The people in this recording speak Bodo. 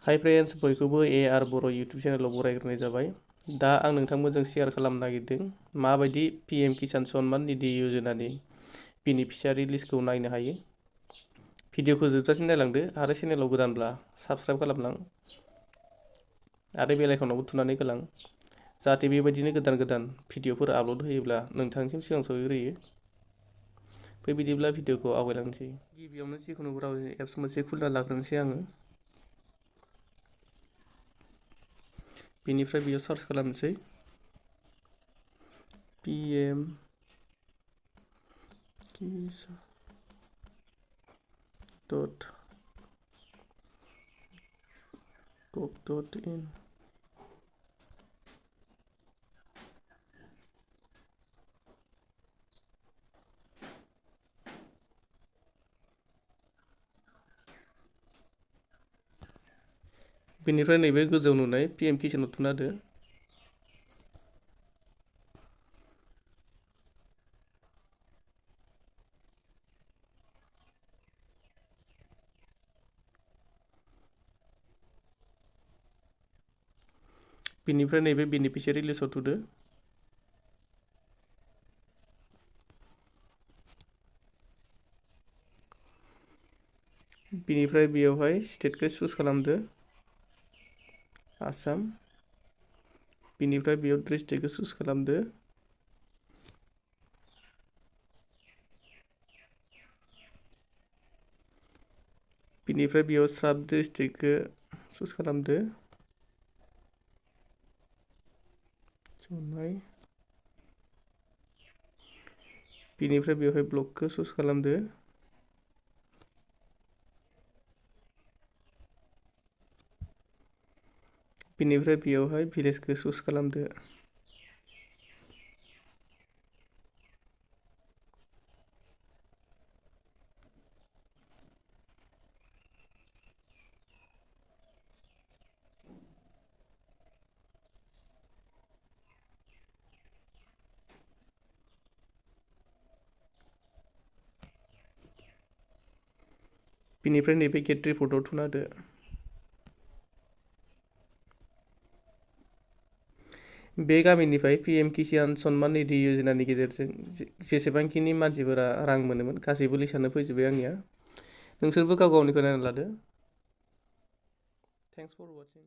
हाय फ्रेन्ड्स, बयखौबो AR बर' इउटुब चेनेलाव बरायग्रोनाय जाबाय। दा आं नोंथांमोनजों शेयार खालामनो नागिरदों माबायदि PM किसान सम्मान निधि योजनानि बेनिफिसियारि लिस्टखौ नायनो हायो। भिडिअखौ जोबजासिम नायलांदो आरो चेनेलाव गोदानब्ला साबस्क्राइब खालामलां आरो बेल आइकनआवबो थुनानै होलां, जाहाथे बेबायदिनो गोदान गोदान भिडिअफोर आपल'ड होयोब्ला नोंथांनिसिम सिगां सहैग्रोयो। फै बिदिब्ला भिडिअखौ आवगायलांनोसै। गिबियावनो जिखुनु ब्राउजिं एप्स मोनसे खुलिना लाग्रोनोसै आङो। बेनिफ्राय बेयाव सार्च खालामनोसै PM kisan.gov.in। बेनिफ्राय नैबे गोजौ नुनाय PM किसानाव थुना होदो। बेनिफ्राय नैबे बेनिफिसियारि लिस्टआव थुदो। बेनिफ्राय बेयावहाय स्टेटखौ चुज खालामदो, आसाम। बेनिफ्राय बेयाव डिस्ट्रिक्टखौ चुज खालामदो। बेनिफ्राय बेयाव साब डिस्ट्रिक्टखौ चुज खालामदो। बेनिफ्राय बेवहाय ब्लकखौ चुज खालामदो। बेनिफ्राय बेयावहाय भिलेजखौ चुज खालामदो। बेनिफ्राय नैबे गेट रिपर्टआव थुना होदो। बे गामिनिफ्राय PM किसान सम्मान निधि योजनानि गेजेरजों जेसेबांखिनि मानसिफोरा रां मोनोमोन गासैबो लिस्टआनो फैजोब्बाय आंनिया। नोंसोरबो गाव गावनिखौ नायना लादो। Thanks for वाचिं।